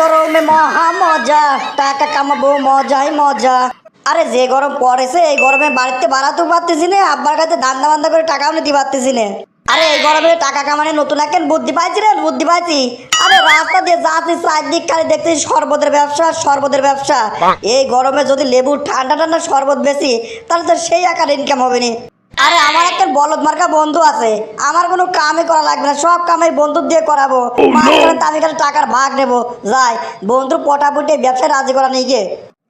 গরমে মহা মজা, টাকা কামাবো মজাই মজা। আরে যে গরম পড়েছে এই গরমে বাড়িতে বাড়াতেও পারতেছি না, আব্বার কাছে ধান্দা বান্দা করে টাকাও নিতে পারতেছি না। আরে এই গরমে টাকা কামানে নতুন একজন বুদ্ধি পাইছি রে, বুদ্ধি পাইছি। আরে রাস্তা দিয়ে যাচ্ছি চারদিক খালি দেখতেছি শরবতের ব্যবসা, শরবতের ব্যবসা। এই গরমে যদি লেবু ঠান্ডা ঠান্ডা শরবত বেশি তাহলে তো সেই আকার ইনকাম হবে না। আরে আমার একটা বলদ মার্কা বন্ধু আছে, আমার কোনো কামই করা লাগবে না, সব কাম এই বন্ধু দিয়ে করাবো। মাঝখানে আমি খালি টাকার ভাগ নেবো। যাই বন্ধুর পটাপটি ব্যবসায় রাজি করা নেই গে।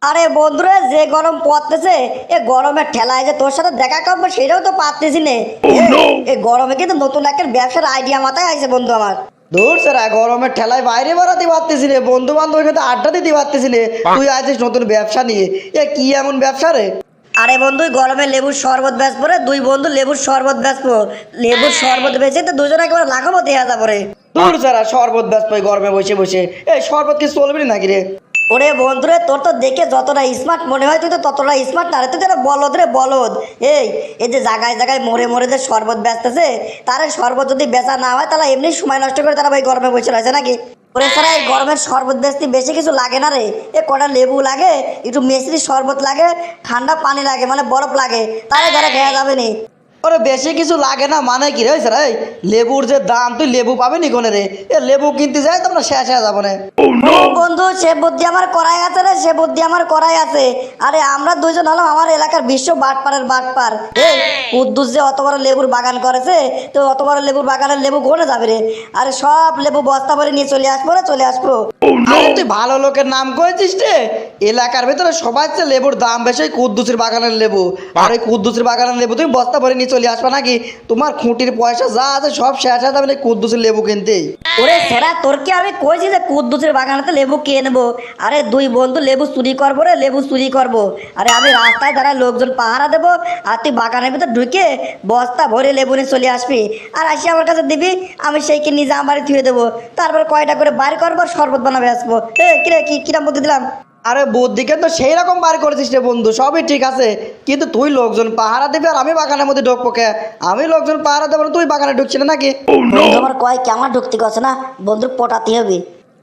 আরে বন্ধুরে যে গরম পড়তেছে এ গরমের ঠেলায় যে তোর সাথে দেখা করবো সেটাও তো পারতেছি না। এই গরমে কিন্তু নতুন একটা ব্যবসার আইডিয়া মাথায় আছে বন্ধু আমার। দূর সেরা গরমের ঠেলায় বাইরে বেড়াতে পারতেছি রে, বন্ধু বান্ধবের সাথে আড্ডা দিতে পারতেছি রে, তুই আছিস নতুন ব্যবসা নিয়ে। এ কি এমন ব্যবসা রে? আরে বন্ধু গরমে লেবুর শরবত বেচবো রে, দুই বন্ধু লেবুর শরবত বেচবো। লেবুর শরবত বেচে তো দুজনে একেবারে লাগাবো দেয়া যাবো রে। দূর সেরা শরবত ব্যস্ত গরমে বসে বসে, এই শরবত কি চলবে নাকি রে? ওরে বন্ধুরে তোর তো দেখে যতটা স্মার্ট মনে হয় তুই তো ততটা স্মার্ট না রে, তুই তো একটা বলদ রে বলদ। এই যে জায়গায় জায়গায় মোড়ে মোড়ে যে শরবত বেচতেছে, তার শরবত যদি বেচা না হয় তাহলে এমনি সময় নষ্ট করে তারা ওই গরমে বসে রয়েছে নাকি? ওরে সারা এই গরমের শরবত বেচতে বেশি কিছু লাগে না রে, এ কটা লেবু লাগে, একটু মিষ্টি শরবত লাগে, ঠান্ডা পানি লাগে মানে বরফ লাগে, তাহলে যারা খেয়া যাবে নি। ওরে বেশি কিছু লাগে না মানে কি রে স্যার? এই লেবুর যে দাম, তুই লেবু পাবে নি কোনে রে? এ লেবু কিনতে যাই তোমরা শেষ হয়ে যাবো না। বন্ধু সে বুদ্ধি আমার করাই আছে রে, সে বুদ্ধি আমার করাই আছে। আরে আমরা দুইজন হলাম আমার এলাকার বিশ্ব বাটপারের বাটপার। এই কুদ্দুস যে অত বড় লেবুর বাগান করেছে, তো অত বড় লেবুর বাগানের লেবু ঘনে যাবে রে। আরে সব লেবু বস্তা ভরে নিয়ে চলে আসবো রে, চলে আসবো। আরে তুই ভালো লোকের নাম করেছিস রে, এলাকার ভেতরে সবাই হচ্ছে লেবুর দাম বেশি কুদ্দুসের বাগানের লেবু, আর ওই কুদ্দুসের বাগানের লেবু তুমি বস্তা ভরে নিয়ে চলে আসবা নাকি? তোমার খুঁটির পয়সা যা আছে সব শেষ হয়ে যাবে না কুদ্দুসের লেবু কিনতেই। ওরে সেরা তোর কি আমি কইছি যে কুদ্দুসের বাগানেতে লেবু কিনে নেবো? আরে দুই বন্ধু লেবু চুরি করবো রে, লেবু চুরি করবো। আরে আমি রাস্তায় দাঁড়ায় লোকজন পাহারা দেবো, আর তুই বাগানের ভিতর ঢুকে বস্তা ভরে লেবু নিয়ে চলে আসবি, আর আসি আমার কাছে দিবি, আমি সেইকে নিজে আমার বাড়ি থুয়ে দেবো। তারপর কয়টা করে বাইর করবো, শরবত বানাবে আসবো। কিরে কিরাম বুদ্ধি দিলাম? আরে বুদ্ধিকে তো সেই রকম বার করেছিস রে বন্ধু, সবই ঠিক আছে, কিন্তু তুই লোকজন পাহারা দিবি আর আমি বাগানের মধ্যে ঢুকবো কে? আমি লোকজন পাহারা দেবো না, তুই বাগানে ঢুকছিলি নাকি? বন্ধু আমার কয় কেমন ঢুকতে গেছে না, বন্ধুর পটাতে হবে।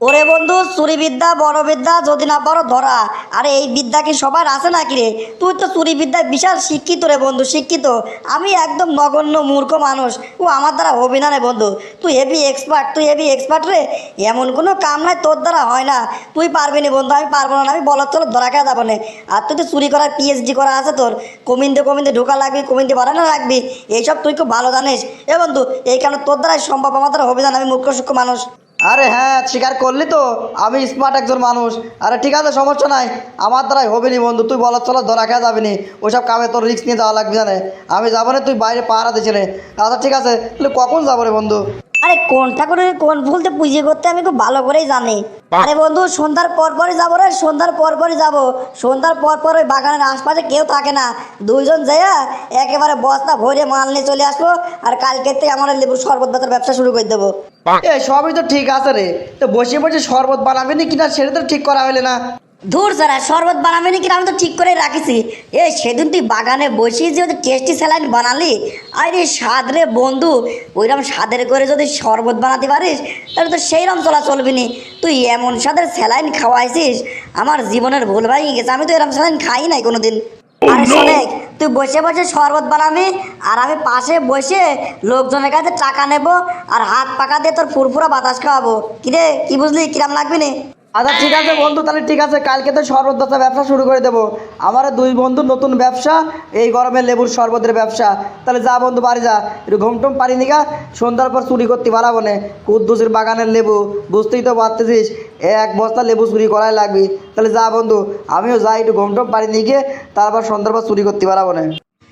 ওরে বন্ধু চুরি বিদ্যা বড় বিদ্যা, যদি না বড় ধরা। আরে এই বিদ্যা কি সবার আছে নাকি রে? তুই তো চুরি বিদ্যায় বিশাল শিক্ষিত রে বন্ধু, শিক্ষিত। আমি একদম নগণ্য মূর্খ মানুষ, ও আমার দ্বারা হবে না রে বন্ধু। তুই হেভি এক্সপার্ট, তুই হেভি এক্সপার্ট রে, এমন কোনো কাম নাই তোর দ্বারা হয় না। তুই পারবি না বন্ধু, আমি পারবো না, আমি বলত চলো ধরা খেয়ে যাবো না। আর তুই তো চুরি করার পিএইচডি করা আছে তোর, কমিন্দে ঢোকা লাগবি, কমিন্দে বাড়ানো রাখবি, এইসব তুই খুব ভালো জানিস। বন্ধু এই কারণে তোর দ্বারাই সম্ভব, আমার দ্বারা হবে না, আমি মূর্খ সূক্ষ্ম মানুষ। আরে হ্যাঁ স্বীকার করলি তো আমি স্মার্ট একজন মানুষ। আরে ঠিক আছে সমস্যা নাই, আমার দ্বারাই হবে নি বন্ধু, তুই বলত চলো ধরা খেয়ে যাবি নি, ওইসব কামে তোর রিস্ক নিয়ে যাওয়া লাগবে জানে, আমি যাবো না, তুই বাইরে পাহারা দিছিলে। আচ্ছা ঠিক আছে, তাহলে কখন যাবো রে বন্ধু? আরে কোন ঠাকুরের কোন ফুলতে পুজো করতে আমি খুব ভালো করেই জানি। আরে বন্ধু সন্ধ্যার পর পরই যাবো রে, সন্ধ্যার পর পরই যাবো। সন্ধ্যার পর পর ওই বাগানের আশপাশে কেউ থাকে না, দুইজন যাইয়া একেবারে বস্তা ভরে মাল নিয়ে চলে আসবো, আর কালকে থেকে আমার লেবুর শরবত বেচার ব্যবসা শুরু করে দেবো। এ সবই তো ঠিক আছে রে, তো বসে বসে শরবত বানাবি নি কিনা সেটা তো ঠিক করা হলে না। ধুর যারা শরবত বানাবি নাকি আমি তো ঠিক করে রাখিছি। সেদিন তুই বাগানে বসিয়ে যে টেস্টি স্যালাইন বানালি, আরে স্বাদ রে বন্ধু, ওইরকম স্বাদের করে যদি শরবত বানাতে পারিস তাহলে তো সেইরকম চলা চলবি নি। তুই এমন স্বাদের স্যালাইন খাওয়াইছিস, আমার জীবনের ভুল ভাই গেছে, আমি তো এরকম স্যালাইন খাই নাই কোনোদিন। আরে শোনেক, তুই বসে বসে শরবত বানাবি আর আমি পাশে বসে লোকজনের কাছে টাকা নেব, আর হাত পাকা দিয়ে তোর ফুরফুরা বাতাস খাওয়াবো। কিরে কি বুঝলি, কিরাম লাগবে না? আচ্ছা ঠিক আছে বন্ধু, তাহলে ঠিক আছে, কালকে তো শরবত বেচা ব্যবসা শুরু করে দেবো। আমার দুই বন্ধু নতুন ব্যবসা, এই গরমে লেবুর শরবতের ব্যবসা। তাহলে যা বন্ধু বাড়ি যা, একটু ঘুমটুম পারি নিগা, সন্ধ্যার পর চুরি করতে পারাবো না, কুদ্দুসের বাগানের লেবু বুঝতেই তো পারতেছিস, এক বস্তা লেবু চুরি করাই লাগবি। তাহলে যা বন্ধু, আমিও যাই, একটু ঘুমটুম পারি নিয়ে গিয়ে তারপর সন্ধ্যার পর চুরি করতে পারাবো না।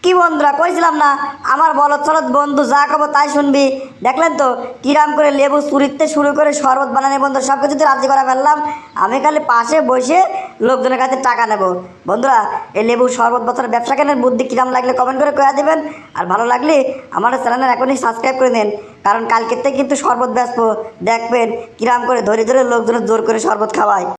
কি বন্ধুরা কইছিলাম না, আমার বলদ চলদ বন্ধু যা খাবো তাই শুনবি। দেখলেন তো কিরাম করে লেবু চুরিতে শুরু করে শরবত বানানো বন্ধু সব কিছুতে রাজি করা ফেললাম। আমি খালি পাশে বসে লোকজনের কাছে টাকা নেব। বন্ধুরা এই লেবু শরবত বছর ব্যবসা কেনার বুদ্ধি কিরাম লাগলে কমেন্ট করে কয়া দেবেন, আর ভালো লাগলে আমার চ্যানেলের এখনই সাবস্ক্রাইব করে দেন, কারণ কালকের থেকে কিন্তু শরবত বেচবো, দেখবেন কিরাম করে ধরে ধরে লোকজনের জোর করে শরবত খাওয়ায়।